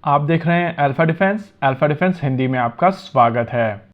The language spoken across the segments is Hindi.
आप देख रहे हैं अल्फा डिफेंस हिंदी में आपका स्वागत है।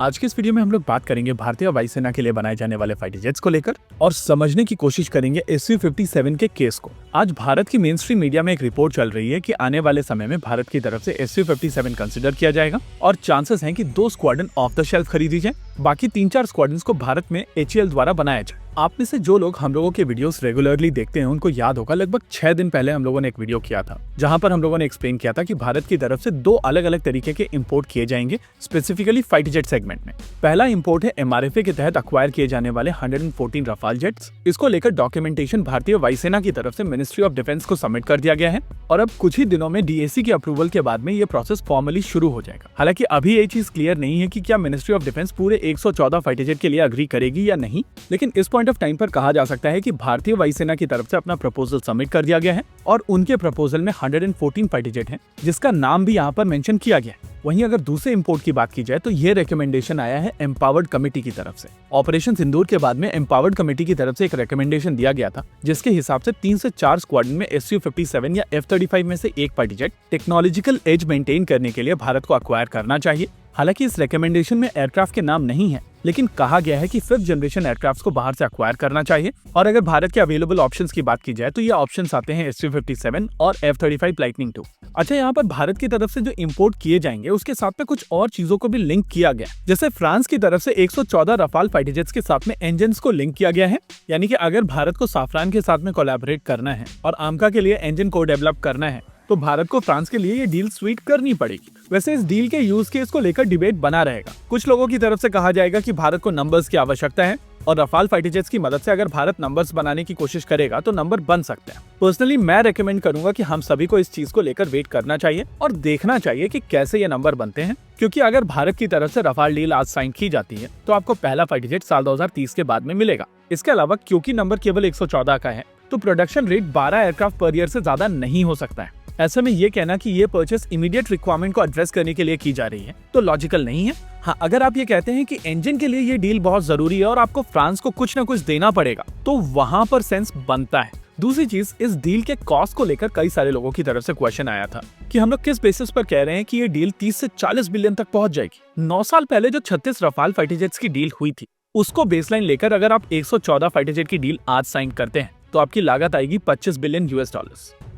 आज के इस वीडियो में हम लोग बात करेंगे भारतीय वायुसेना के लिए बनाए जाने वाले फाइटर जेट्स को लेकर और समझने की कोशिश करेंगे Su-57 के केस को। आज भारत की मेन स्ट्रीम मीडिया में एक रिपोर्ट चल रही है कि आने वाले समय में भारत की तरफ से Su-57 कंसिडर किया जाएगा और चांसेस हैं कि 2 स्क्वाड्रन ऑफ द शेल्फ खरीदी जाए, बाकी 3-4 स्क्वाड्रन को भारत में HAL द्वारा बनाया जाए। आप में से जो लोग हम लोगों के वीडियोस रेगुलरली देखते हैं उनको याद होगा, लगभग 6 दिन पहले हम लोगों ने एक वीडियो किया था जहां पर हम लोगों ने एक्सप्लेन किया था कि भारत की तरफ से 2 अलग अलग तरीके के इंपोर्ट किए जाएंगे स्पेसिफिकली फाइटर जेट सेगमेंट में। पहला इंपोर्ट है MRFA के तहत अक्वायर किए जाने वाले 114 रफाल जेट्स। इसको लेकर डॉक्यूमेंटेशन भारतीय वायुसेना की तरफ से मिनिस्ट्री ऑफ डिफेंस को सबमिट कर दिया गया है और अब कुछ ही दिनों में DAC के अप्रूवल के बाद में ये प्रोसेस फॉर्मली शुरू हो जाएगा। हालांकि अभी ये चीज क्लियर नहीं है कि क्या मिनिस्ट्री ऑफ डिफेंस पूरे 114 फाइटर जेट के लिए अग्री करेगी या नहीं, लेकिन इस पॉइंट ऑफ टाइम पर कहा जा सकता है कि भारतीय वायुसेना की तरफ से अपना प्रपोजल सबमिट कर दिया गया है और उनके प्रपोजल में 114 फाइटर जेट हैं, जिसका नाम भी यहाँ पर मेंशन किया गया है। वहीं अगर दूसरे इंपोर्ट की बात की जाए तो ये रिकमेंडेशन आया है एम्पावर्ड कमेटी की तरफ से। ऑपरेशन सिंदूर के बाद में एम्पावर्ड कमेटी की तरफ से एक रिकमेंडेशन दिया गया था जिसके हिसाब से 3 से 4 स्क्वाड्रन में Su-57 या F-35 में से एक fighter jet technological edge maintain करने के लिए भारत को अक्वायर करना चाहिए। हालांकि इस रिकमेंडेशन में एयरक्राफ्ट के नाम नहीं है, लेकिन कहा गया है कि 5th जनरेशन एयरक्राफ्ट को बाहर से अक्वायर करना चाहिए। और अगर भारत के अवेलेबल ऑप्शंस की बात की जाए तो ये ऑप्शंस आते हैं Su-57 और F-35 लाइटनिंग II। अच्छा, यहाँ पर भारत की तरफ से जो इंपोर्ट किए जाएंगे उसके साथ में कुछ और चीजों को भी लिंक किया गया, जैसे फ्रांस की तरफ से 114 रफाल फाइटर जेट्स के साथ में इंजन को लिंक किया गया है। यानी कि अगर भारत को साफरान के साथ में कोलैबोरेट करना है और आमका के लिए इंजन को डेवलप करना है तो भारत को फ्रांस के लिए ये डील स्वीट करनी पड़ेगी। वैसे इस डील के यूज केस को लेकर डिबेट बना रहेगा। कुछ लोगों की तरफ से कहा जाएगा कि भारत को नंबर्स की आवश्यकता है और रफाल फाइटर जेट्स की मदद से अगर भारत नंबर्स बनाने की कोशिश करेगा तो नंबर बन सकते हैं। पर्सनली मैं रेकमेंड करूंगा कि हम सभी को इस चीज को लेकर वेट करना चाहिए और देखना चाहिए कि कैसे ये नंबर बनते हैं, क्योंकि अगर भारत की तरफ से रफाल डील आज साइन की जाती है तो आपको पहला फाइटर जेट साल 2030 के बाद में मिलेगा। इसके अलावा क्योंकि नंबर केवल 114 का है तो production rate 12 aircraft per year से ज्यादा नहीं हो सकता है। ऐसे में ये कहना कि ये परचेस इमीडिएट रिक्वायरमेंट को एड्रेस करने के लिए की जा रही है तो लॉजिकल नहीं है। हाँ, अगर आप ये कहते हैं कि इंजन के लिए ये डील बहुत जरूरी है और आपको फ्रांस को कुछ ना कुछ देना पड़ेगा तो वहां पर सेंस बनता है। दूसरी चीज, इस डील के कॉस्ट को लेकर कई सारे लोगों की तरफ से क्वेश्चन आया था कि हम लोग किस बेसिस पर कह रहे हैं कि ये डील 30 से 40 बिलियन तक पहुंच जाएगी। 9 साल पहले जो 36 रफाल फाइटर जेट्स की डील हुई थी उसको बेसलाइन लेकर अगर आप 114 फाइटर जेट की डील आज साइन करते हैं तो आपकी लागत आएगी $25 बिलियन।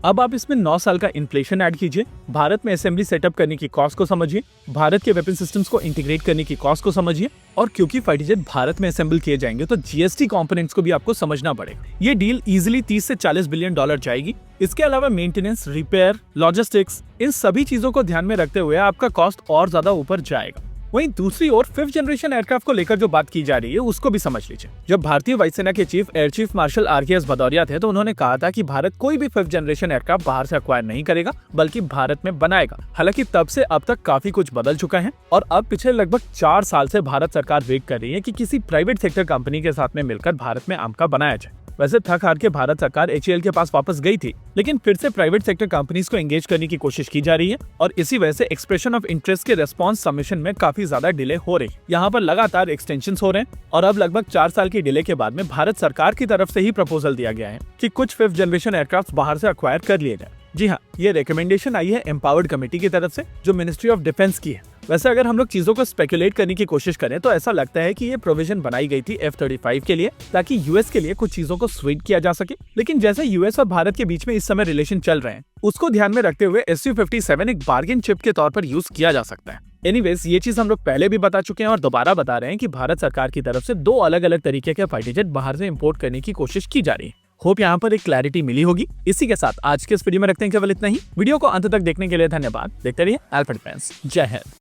अब आप इसमें 9 साल का इन्फ्लेशन ऐड कीजिए, भारत में असेंबली सेटअप करने की कॉस्ट को समझिए, भारत के वेपन सिस्टम्स को इंटीग्रेट करने की कॉस्ट को समझिए और क्योंकि फाइटर जेट भारत में असेंबल किए जाएंगे तो GST कंपोनेंट्स को भी आपको समझना पड़ेगा। ये डील इजीली 30 से $40 बिलियन जाएगी। इसके अलावा मेंटेनेंस, रिपेयर, लॉजिस्टिक्स, इन सभी चीजों को ध्यान में रखते हुए आपका कॉस्ट और ज्यादा ऊपर जाएगा। वहीं दूसरी ओर 5th जनरेशन एयरक्राफ्ट को लेकर जो बात की जा रही है उसको भी समझ लीजिए। जब भारतीय वायुसेना के chief air chief marshal RKS Bhadauria थे तो उन्होंने कहा था कि भारत कोई भी 5th जनरेशन एयरक्राफ्ट बाहर से अक्वायर नहीं करेगा बल्कि भारत में बनाएगा। हालांकि तब से अब तक काफी कुछ बदल चुका है और अब पिछले लगभग 4 साल से भारत सरकार वेट कर रही है कि किसी प्राइवेट सेक्टर कंपनी के साथ में मिलकर भारत में आमका बनाया जाए। वैसे थक हार के भारत सरकार HAL के पास वापस गई थी, लेकिन फिर से प्राइवेट सेक्टर कंपनीज को एंगेज करने की कोशिश की जा रही है और इसी वजह से एक्सप्रेशन ऑफ इंटरेस्ट के रेस्पॉन्स सबमिशन में काफी ज्यादा डिले हो रही है। यहाँ पर लगातार एक्सटेंशन हो रहे हैं और अब लगभग 4 साल की डिले के बाद में भारत सरकार की तरफ से ही प्रपोजल दिया गया है कि कुछ 5th जनरेशन एयरक्राफ्ट बाहर से अक्वायर कर लिए जाए। जी हाँ, ये रिकमेंडेशन आई है एम्पावर्ड कमेटी की तरफ से जो मिनिस्ट्री ऑफ डिफेंस की है। वैसे अगर हम लोग चीजों को स्पेकुलेट करने की कोशिश करें तो ऐसा लगता है कि ये प्रोविजन बनाई गई थी F-35 के लिए ताकि US के लिए कुछ चीजों को स्वीट किया जा सके, लेकिन जैसे US और भारत के बीच में इस समय रिलेशन चल रहे हैं उसको ध्यान में रखते हुए Su-57 एक बार्गेन चिप के तौर पर यूज किया जा सकता है। एनीवेज, ये चीज हम लोग पहले भी बता चुके हैं और दोबारा बता रहे हैं कि भारत सरकार की तरफ से 2 अलग अलग तरीके के फाइटर जेट बाहर से इम्पोर्ट करने की कोशिश की जा रही है। होप यहाँ पर एक क्लैरिटी मिली होगी। इसी के साथ आज के इस वीडियो में रखते हैं केवल इतना ही। वीडियो को अंत तक देखने के लिए धन्यवाद। देखते रहिए अल्फा डिफेंस। जय हिंद।